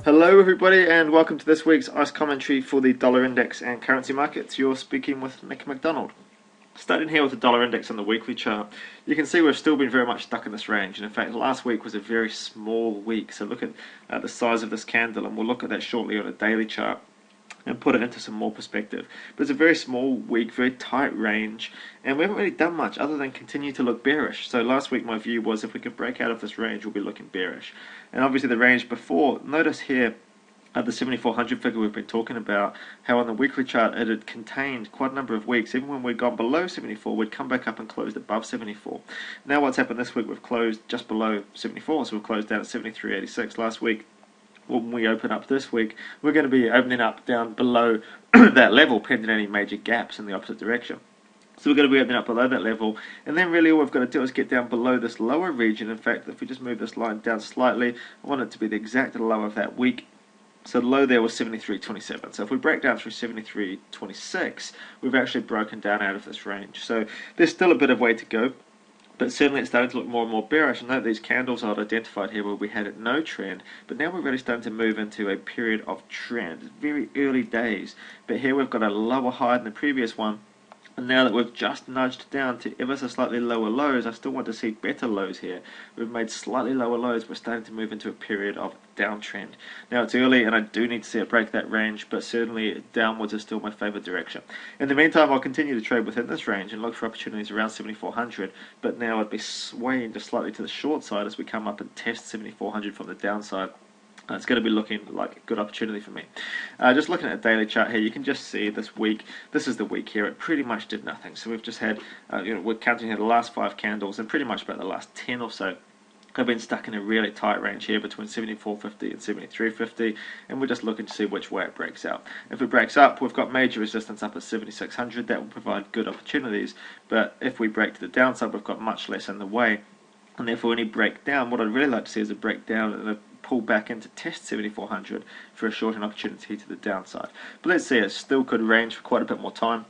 Hello everybody and welcome to this week's ICE commentary for the dollar index and currency markets. You're speaking with McDonald. Starting here with the dollar index on the weekly chart, you can see we've still been very much stuck in this range, and in fact last week was a very small week. So look at the size of this candle, and we'll look at that shortly on a daily chart and put it into some more perspective. But it's a very small week, very tight range, and we haven't really done much other than continue to look bearish. So last week my view was if we could break out of this range, we'll be looking bearish. And obviously the range before, notice here at the 7400 figure we've been talking about, how on the weekly chart it had contained quite a number of weeks. Even when we'd gone below 74, we'd come back up and closed above 74. Now what's happened this week, we've closed just below 74, so we've closed down at 73.86 last week. When we open up this week, we're going to be opening up down below that level, pending any major gaps in the opposite direction. So we're going to be opening up below that level, and then really all we've got to do is get down below this lower region. In fact, if we just move this line down slightly, I want it to be the exact low of that week. So the low there was 73.27. So if we break down through 73.26, we've actually broken down out of this range. So there's still a bit of way to go, but certainly it's starting to look more and more bearish. And note these candles I'd identified here where we had no trend, but now we're really starting to move into a period of trend. It's very early days, but here we've got a lower high than the previous one. And now that we've just nudged down to ever so slightly lower lows, I still want to see better lows here. We've made slightly lower lows. We're starting to move into a period of downtrend. Now it's early and I do need to see it break that range, but certainly downwards is still my favourite direction. In the meantime, I'll continue to trade within this range and look for opportunities around 7400, but now I'd be swaying just slightly to the short side as we come up and test 7400 from the downside. It's going to be looking like a good opportunity for me. Just looking at a daily chart here, you can just see this week, this is the week here, it pretty much did nothing. So we've just had, we're counting here the last 5 candles, and pretty much about the last 10 or so have been stuck in a really tight range here between 74.50 and 73.50, and we're just looking to see which way it breaks out. If it breaks up, we've got major resistance up at 7600, that will provide good opportunities, but if we break to the downside, we've got much less in the way, and therefore when you break down, what I'd really like to see is a breakdown and a pull back into test 7400 for a shorting opportunity to the downside. But let's see, it still could range for quite a bit more time.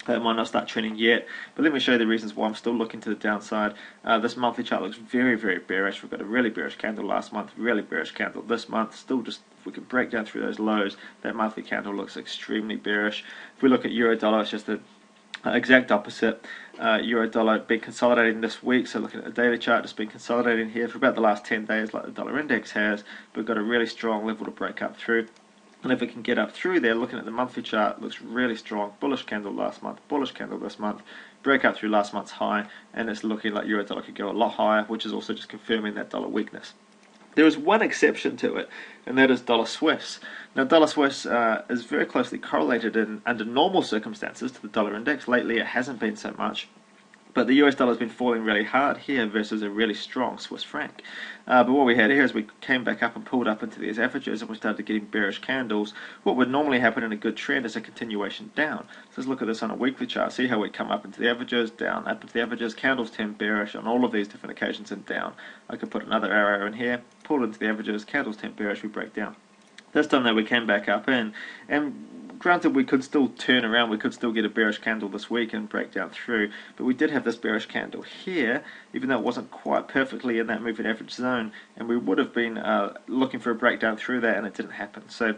It might not start trending yet, but let me show you the reasons why I'm still looking to the downside. This monthly chart looks very, very bearish. We've got a really bearish candle last month, really bearish candle this month. Still just, if we can break down through those lows, that monthly candle looks extremely bearish. If we look at euro dollar, it's just the exact opposite. Euro dollar been consolidating this week, so looking at the daily chart, it's been consolidating here for about the last 10 days like the dollar index has, but we've got a really strong level to break up through. And if we can get up through there, looking at the monthly chart, it looks really strong. Bullish candle last month, bullish candle this month, break up through last month's high, and it's looking like euro dollar could go a lot higher, which is also just confirming that dollar weakness. There is one exception to it, and that is dollar Swiss. Now, dollar Swiss is very closely correlated under normal circumstances to the dollar index. Lately, it hasn't been so much, but the US dollar has been falling really hard here versus a really strong Swiss franc. But what we had here is we came back up and pulled up into these averages, and we started getting bearish candles. What would normally happen in a good trend is a continuation down. So let's look at this on a weekly chart. See how we come up into the averages, down, up into the averages. Candles turn bearish on all of these different occasions and down. I could put another arrow in here, pull into the averages, candles turn bearish, we break down. This time though we came back up in, and granted we could still turn around, we could still get a bearish candle this week and break down through, but we did have this bearish candle here, even though it wasn't quite perfectly in that moving average zone, and we would have been looking for a breakdown through that, and it didn't happen. So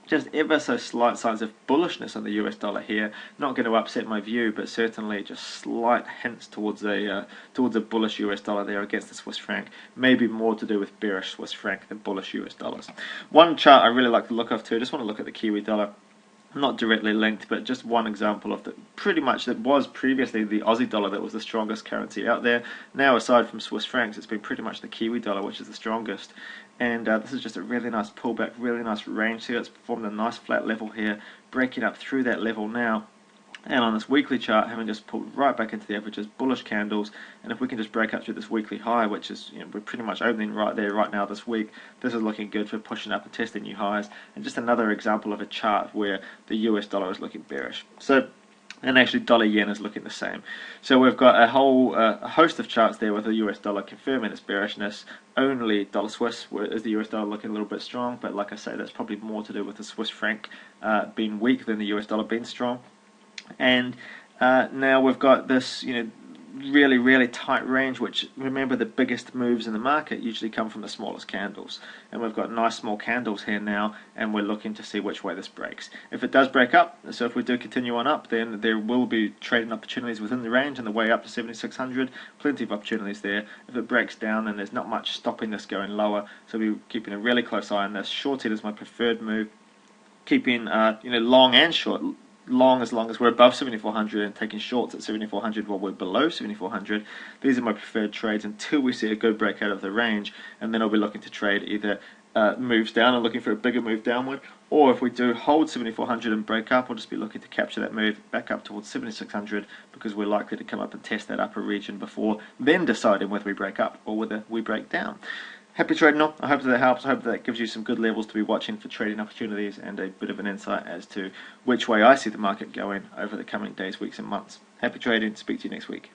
just ever so slight signs of bullishness on the US dollar here. Not going to upset my view, but certainly just slight hints towards a bullish US dollar there against the Swiss franc. Maybe more to do with bearish Swiss franc than bullish US dollars. One chart I really like to look off too. Just want to look at the Kiwi dollar. Not directly linked, but just one example of the pretty much that was previously the Aussie dollar that was the strongest currency out there. Now, aside from Swiss francs, it's been pretty much the Kiwi dollar which is the strongest. And this is just a really nice pullback, really nice range here. It's formed a nice flat level here, breaking up through that level now. And on this weekly chart, having just pulled right back into the averages, bullish candles, and if we can just break up through this weekly high, which is, we're pretty much opening right there right now this week, this is looking good for pushing up and testing new highs, and just another example of a chart where the US dollar is looking bearish. So, and actually dollar yen is looking the same. So we've got a whole a host of charts there with the US dollar confirming its bearishness. Only dollar Swiss is the US dollar looking a little bit strong, but like I say, that's probably more to do with the Swiss franc being weak than the US dollar being strong. And now we've got this, really tight range, which, remember, the biggest moves in the market usually come from the smallest candles, and we've got nice small candles here now, and we're looking to see which way this breaks. If it does break up, so if we do continue on up, then there will be trading opportunities within the range and the way up to 7600, plenty of opportunities there. If it breaks down, then there's not much stopping this going lower, so we're keeping a really close eye on this. Short it is my preferred move, keeping long and short. Long as we're above 7400 and taking shorts at 7400 while we're below 7400. These are my preferred trades until we see a good break out of the range, and then I'll be looking to trade either moves down and looking for a bigger move downward, or if we do hold 7400 and break up, I'll just be looking to capture that move back up towards 7600, because we're likely to come up and test that upper region before then deciding whether we break up or whether we break down. Happy trading on. I hope that helps. I hope that gives you some good levels to be watching for trading opportunities and a bit of an insight as to which way I see the market going over the coming days, weeks and months. Happy trading. Speak to you next week.